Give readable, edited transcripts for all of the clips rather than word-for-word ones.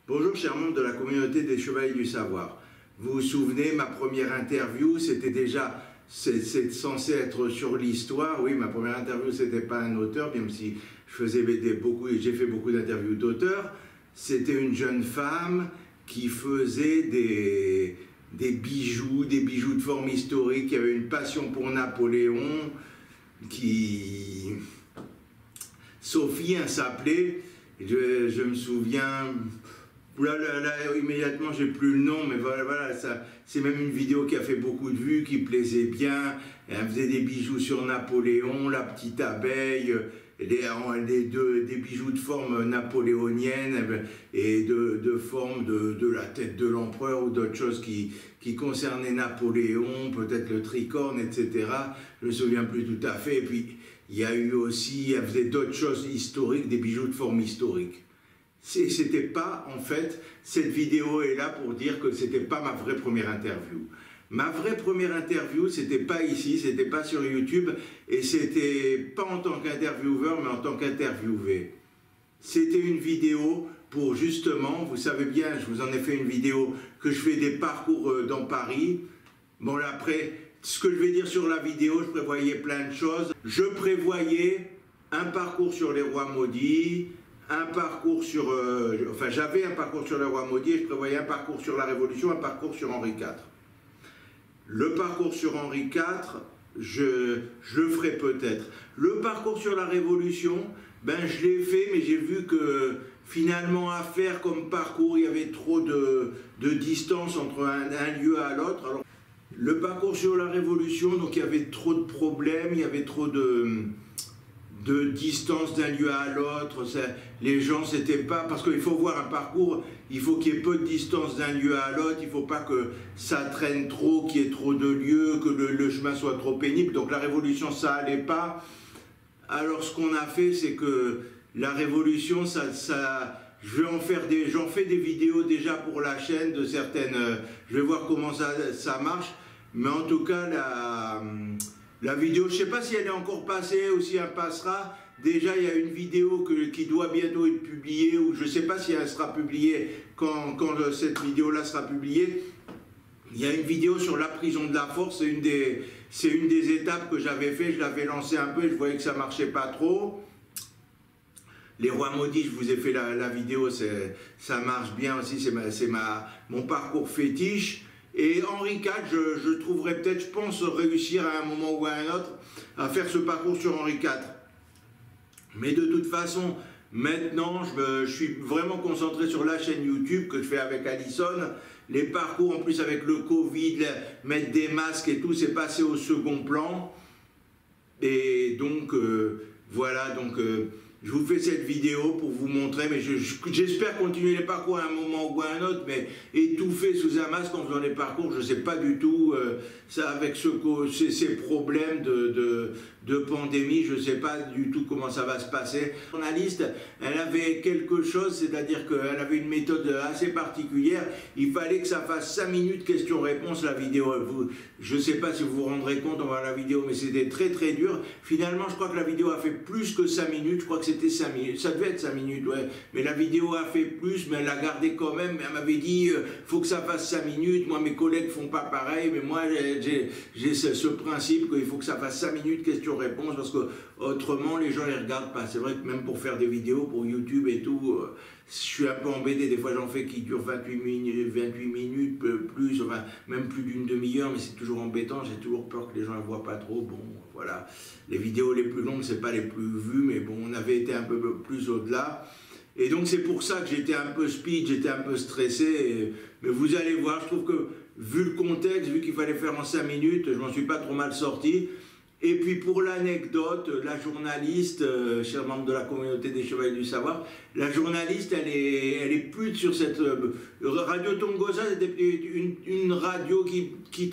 Bonjour chers membres de la communauté des Chevaliers du Savoir. Vous vous souvenez, ma première interview, c'était déjà, c'est censé être sur l'histoire. Oui, ma première interview, c'était pas un auteur, même si j'ai fait beaucoup d'interviews d'auteurs. C'était une jeune femme qui faisait des bijoux de forme historique, qui avait une passion pour Napoléon, Sophie, elle s'appelait, je me souviens, là, immédiatement j'ai plus le nom, mais voilà c'est même une vidéo qui a fait beaucoup de vues, qui plaisait bien. Elle faisait des bijoux sur Napoléon, la petite abeille, des bijoux de forme napoléonienne et de forme de la tête de l'empereur ou d'autres choses qui concernaient Napoléon, peut-être le tricorne, etc. Je ne me souviens plus tout à fait. Et puis il y a eu aussi, elle faisait d'autres choses historiques, des bijoux de forme historique. C'était pas, en fait, cette vidéo est là pour dire que c'était pas ma vraie première interview. Ma vraie première interview, c'était pas ici, c'était pas sur YouTube, et c'était pas en tant qu'intervieweur, mais en tant qu'interviewé. C'était une vidéo pour justement, vous savez bien, je vous en ai fait une vidéo, que je fais des parcours dans Paris. Bon, là, après, ce que je vais dire sur la vidéo, je prévoyais plein de choses. Je prévoyais un parcours sur les rois maudits, un parcours sur... j'avais un parcours sur les rois maudits et je prévoyais un parcours sur la Révolution, un parcours sur Henri IV. Le parcours sur Henri IV, je le ferai peut-être. Le parcours sur la Révolution, ben je l'ai fait, mais j'ai vu que finalement à faire comme parcours, il y avait trop de distance entre un lieu à l'autre. Alors, le parcours sur la Révolution, donc il y avait trop de problèmes, il y avait trop de distance d'un lieu à l'autre, les gens c'était pas, parce qu'il faut voir un parcours, il faut qu'il y ait peu de distance d'un lieu à l'autre, il faut pas que ça traîne trop, qu'il y ait trop de lieux, que le chemin soit trop pénible, donc la Révolution ça allait pas. Alors ce qu'on a fait, c'est que la Révolution, j'en fais des vidéos déjà pour la chaîne de certaines, je vais voir comment ça marche, mais en tout cas la vidéo, je ne sais pas si elle est encore passée ou si elle passera. Déjà, il y a une vidéo qui doit bientôt être publiée, ou je ne sais pas si elle sera publiée quand cette vidéo-là sera publiée. Il y a une vidéo sur la prison de la force, c'est une des étapes que j'avais fait, je l'avais lancé un peu et je voyais que ça ne marchait pas trop. Les rois maudits, je vous ai fait la vidéo, ça marche bien aussi, c'est mon parcours fétiche. Et Henri IV, je trouverais peut-être, je pense, réussir à un moment ou à un autre à faire ce parcours sur Henri IV. Mais de toute façon, maintenant, je suis vraiment concentré sur la chaîne YouTube que je fais avec Alison. Les parcours, en plus avec le Covid, mettre des masques et tout, c'est passé au second plan. Et donc, voilà, donc... je vous fais cette vidéo pour vous montrer, mais j'espère continuer les parcours à un moment ou à un autre, mais étouffer sous un masque en faisant les parcours, je ne sais pas du tout, ça avec ces problèmes de pandémie, je ne sais pas du tout comment ça va se passer. La journaliste, elle avait quelque chose, c'est-à-dire qu'elle avait une méthode assez particulière, il fallait que ça fasse 5 minutes question-réponse la vidéo. Je ne sais pas si vous vous rendrez compte en voyant la vidéo, mais c'était très très dur. Finalement, je crois que la vidéo a fait plus que 5 minutes, je crois que c'était 5 minutes, ça devait être 5 minutes, ouais. Mais la vidéo a fait plus, mais elle l'a gardé quand même. Elle m'avait dit, faut que ça fasse 5 minutes. Moi, mes collègues font pas pareil, mais moi, j'ai ce principe qu'il faut que ça fasse 5 minutes question-réponse, parce que autrement, les gens les regardent pas. C'est vrai que même pour faire des vidéos, pour YouTube et tout, je suis un peu embêté. Des fois, j'en fais qui durent 28 minutes, plus, enfin, même plus d'une demi-heure, mais c'est toujours embêtant. J'ai toujours peur que les gens ne voient pas trop. Bon, voilà. Les vidéos les plus longues, c'est pas les plus vues, mais bon, on avait été un peu plus au-delà. Et donc, c'est pour ça que j'étais un peu speed, j'étais un peu stressé. Mais vous allez voir, je trouve que, vu le contexte, vu qu'il fallait faire en 5 minutes, je m'en suis pas trop mal sorti. Et puis pour l'anecdote, la journaliste, chers membres de la communauté des Chevaliers du Savoir, la journaliste, elle est plus sur cette radio Tongoza, c'était une radio qui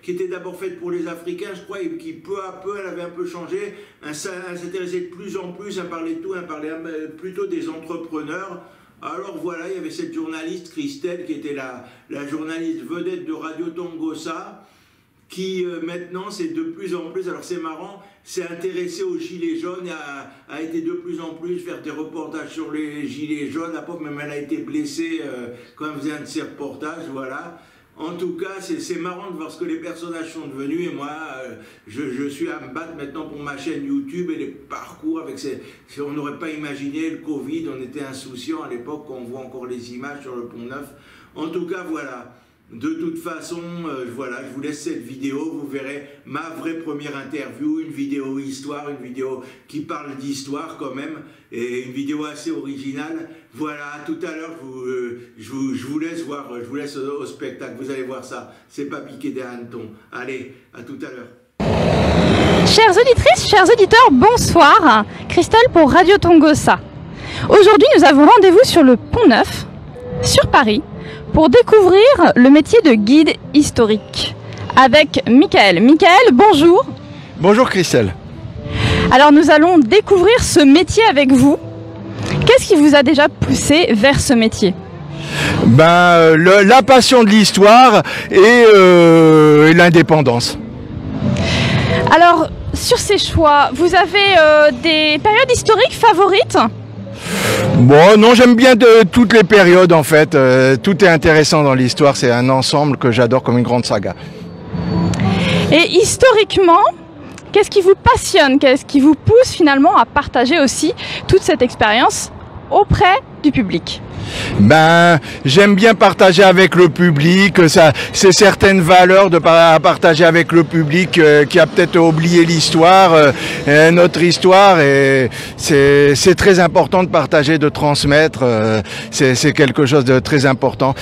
était d'abord faite pour les Africains, je crois, et qui peu à peu, elle avait un peu changé, elle s'intéressait de plus en plus, elle parlait de tout, elle parlait plutôt des entrepreneurs. Alors voilà, il y avait cette journaliste, Christelle, qui était la journaliste vedette de Radio Tongoza. qui maintenant c'est de plus en plus, alors c'est marrant, s'est intéressé aux gilets jaunes et a été de plus en plus faire des reportages sur les gilets jaunes. La pauvre, même elle a été blessée quand elle faisait un de ses reportages, voilà. En tout cas, c'est marrant de voir ce que les personnages sont devenus et moi, je suis à me battre maintenant pour ma chaîne YouTube et les parcours avec on n'aurait pas imaginé le Covid, on était insouciants à l'époque quand on voit encore les images sur le Pont-Neuf. En tout cas, voilà. De toute façon, voilà, je vous laisse cette vidéo, vous verrez ma vraie première interview, une vidéo histoire, une vidéo qui parle d'histoire quand même, et une vidéo assez originale. Voilà, à tout à l'heure, je vous laisse voir, je vous laisse au spectacle, vous allez voir ça, c'est pas piqué des hannetons. Allez, à tout à l'heure. Chères auditrices, chers auditeurs, bonsoir, Christelle pour Radio Tongossa. Aujourd'hui, nous avons rendez-vous sur le Pont-Neuf, sur Paris, pour découvrir le métier de guide historique avec Michael. Michael, bonjour. Bonjour Christelle. Alors nous allons découvrir ce métier avec vous. Qu'est-ce qui vous a déjà poussé vers ce métier? La passion de l'histoire et l'indépendance. Alors sur ces choix, vous avez des périodes historiques favorites? Bon, non, j'aime bien toutes les périodes en fait. Tout est intéressant dans l'histoire. C'est un ensemble que j'adore comme une grande saga. Et historiquement, qu'est-ce qui vous passionne? Qu'est-ce qui vous pousse finalement à partager aussi toute cette expérience auprès du public? J'aime bien partager avec le public, c'est certaines valeurs à partager avec le public qui a peut-être oublié l'histoire, notre histoire, et c'est très important de partager, de transmettre, c'est quelque chose de très important.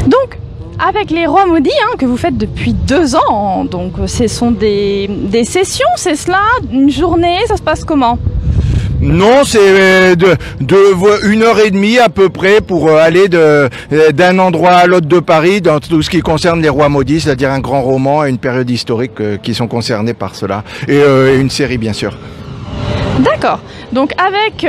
Donc, avec les Rois Maudits que vous faites depuis 2 ans, donc ce sont des sessions, c'est cela? Une journée, ça se passe comment? Non, c'est de 1h30 à peu près pour aller d'un endroit à l'autre de Paris dans tout ce qui concerne les Rois Maudits, c'est-à-dire un grand roman et une période historique qui sont concernés par cela, et une série bien sûr. D'accord. Donc avec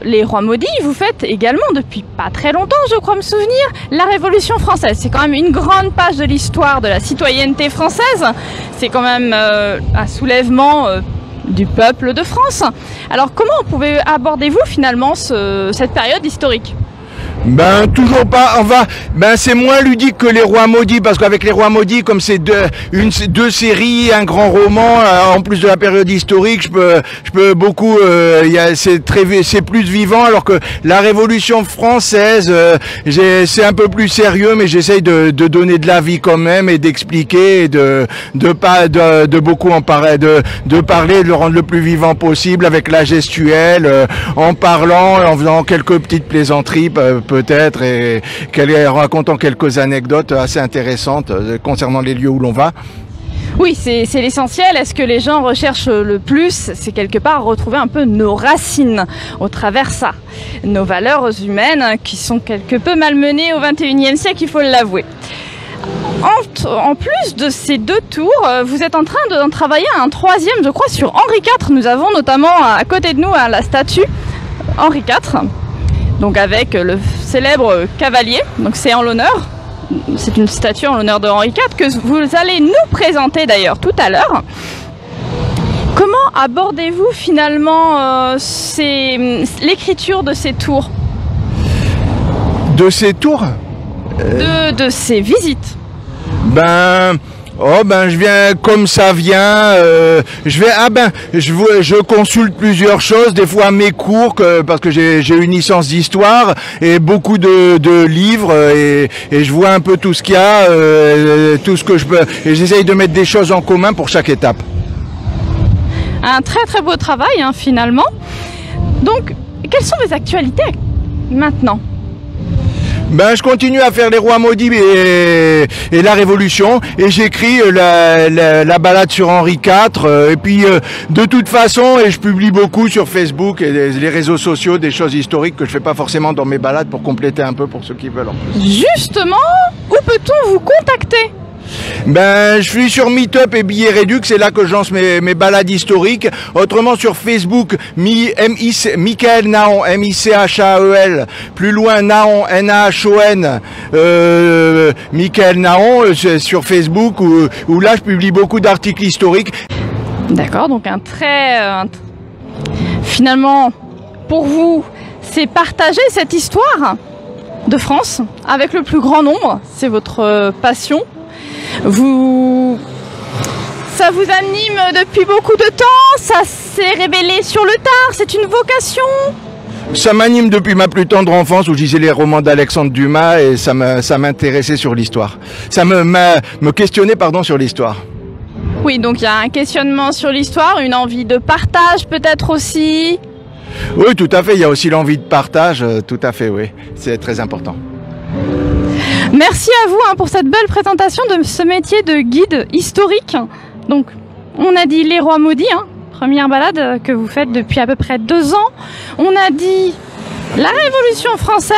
les Rois Maudits, vous faites également depuis pas très longtemps, je crois me souvenir, la Révolution française. C'est quand même une grande page de l'histoire de la citoyenneté française. C'est quand même un soulèvement du peuple de France. Alors comment abordez-vous finalement cette période historique? Toujours pas. C'est moins ludique que les Rois Maudits, parce qu'avec les Rois Maudits, comme c'est deux séries, un grand roman, en plus de la période historique, je peux beaucoup. C'est plus vivant, alors que la Révolution française, c'est un peu plus sérieux, mais j'essaye de donner de la vie quand même et d'expliquer, et de beaucoup en parler, de parler, de le rendre le plus vivant possible avec la gestuelle, en parlant, en faisant quelques petites plaisanteries. Peut-être, et racontant quelques anecdotes assez intéressantes concernant les lieux où l'on va. Oui, c'est l'essentiel. Est-ce que les gens recherchent le plus? C'est quelque part retrouver un peu nos racines au travers ça. Nos valeurs humaines qui sont quelque peu malmenées au XXIe siècle, il faut l'avouer. En plus de ces 2 tours, vous êtes en train d'en travailler un 3e, je crois, sur Henri IV. Nous avons notamment à côté de nous la statue Henri IV. Donc avec le célèbre cavalier, donc c'est en l'honneur, c'est une statue en l'honneur de Henri IV que vous allez nous présenter d'ailleurs tout à l'heure. Comment abordez-vous finalement l'écriture de ces tours? De ces tours de ces visites? Je viens comme ça vient. Je consulte plusieurs choses, des fois mes cours, parce que j'ai une licence d'histoire et beaucoup de livres, et je vois un peu tout ce qu'il y a, tout ce que je peux, et j'essaye de mettre des choses en commun pour chaque étape. Un très très beau travail finalement. Donc, quelles sont les actualités maintenant? Je continue à faire les Rois Maudits et la Révolution, et j'écris la balade sur Henri IV, et puis de toute façon, et je publie beaucoup sur Facebook et les réseaux sociaux des choses historiques que je fais pas forcément dans mes balades, pour compléter un peu pour ceux qui veulent en plus. Justement, où peut-on vous contacter? Ben, je suis sur Meetup et Billets Réduc, c'est là que je lance mes balades historiques. Autrement, sur Facebook, Michael Naon, M-I-C-H-A-E-L. Plus loin, Naon, N-A-H-O-N. Michael Naon, sur Facebook, où là, je publie beaucoup d'articles historiques. D'accord, donc finalement, pour vous, c'est partager cette histoire de France avec le plus grand nombre. C'est votre passion. Ça vous anime depuis beaucoup de temps, ça s'est révélé sur le tard, c'est une vocation. Ça m'anime depuis ma plus tendre enfance où je lisais les romans d'Alexandre Dumas et ça m'intéressait sur l'histoire. Ça me questionnait sur l'histoire. Oui, donc il y a un questionnement sur l'histoire, une envie de partage peut-être aussi. Oui, tout à fait, il y a aussi l'envie de partage, tout à fait, oui, c'est très important. Merci à vous pour cette belle présentation de ce métier de guide historique. Donc, on a dit Les Rois Maudits, première balade que vous faites depuis à peu près 2 ans. On a dit la Révolution française.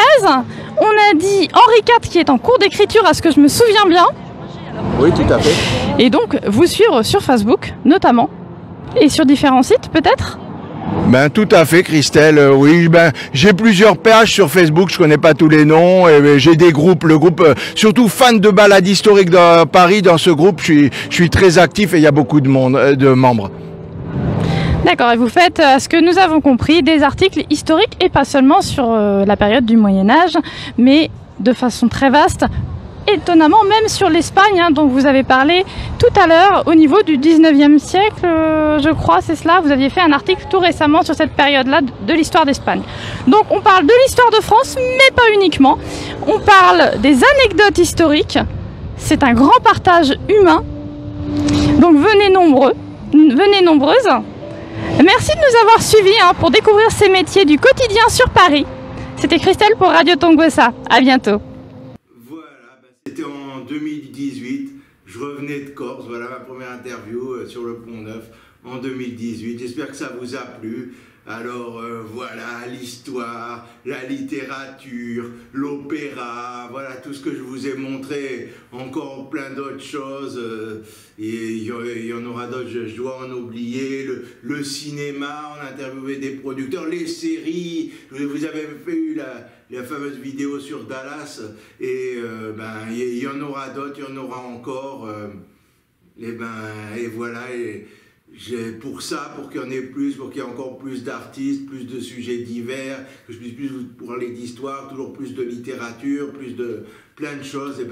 On a dit Henri IV qui est en cours d'écriture, à ce que je me souviens bien. Oui, tout à fait. Et donc, vous suivre sur Facebook, notamment, et sur différents sites, peut-être ? Ben tout à fait, Christelle. Oui, ben j'ai plusieurs pages sur Facebook, je connais pas tous les noms. Et j'ai des groupes, le groupe surtout fans de balades historiques dans Paris. Dans ce groupe, je suis très actif et il y a beaucoup de membres. D'accord, et vous faites, à ce que nous avons compris, des articles historiques et pas seulement sur la période du Moyen-Âge, mais de façon très vaste. Étonnamment, même sur l'Espagne, dont vous avez parlé tout à l'heure, au niveau du 19e siècle, je crois, c'est cela. Vous aviez fait un article tout récemment sur cette période-là de l'histoire d'Espagne. Donc on parle de l'histoire de France, mais pas uniquement. On parle des anecdotes historiques. C'est un grand partage humain. Donc venez nombreux, venez nombreuses. Merci de nous avoir suivis pour découvrir ces métiers du quotidien sur Paris. C'était Christelle pour Radio Tongossa. À bientôt. C'était en 2018, je revenais de Corse, voilà ma première interview sur le Pont-Neuf en 2018. J'espère que ça vous a plu. Alors voilà, l'histoire, la littérature, l'opéra, voilà tout ce que je vous ai montré, encore plein d'autres choses. Et il y en aura d'autres, je dois en oublier. Le cinéma, on a interviewé des producteurs, les séries, vous avez eu la fameuse vidéo sur Dallas, et il y en aura d'autres, il y en aura encore. Et voilà. Pour qu'il y en ait plus, pour qu'il y ait encore plus d'artistes, plus de sujets divers, que je puisse plus vous parler d'histoire, toujours plus de littérature, plus de plein de choses,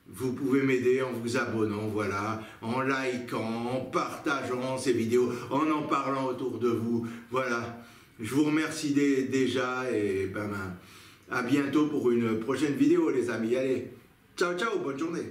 vous pouvez m'aider en vous abonnant, voilà, en likant, en partageant ces vidéos, en parlant autour de vous, voilà. Je vous remercie déjà et à bientôt pour une prochaine vidéo les amis, allez, ciao ciao, bonne journée.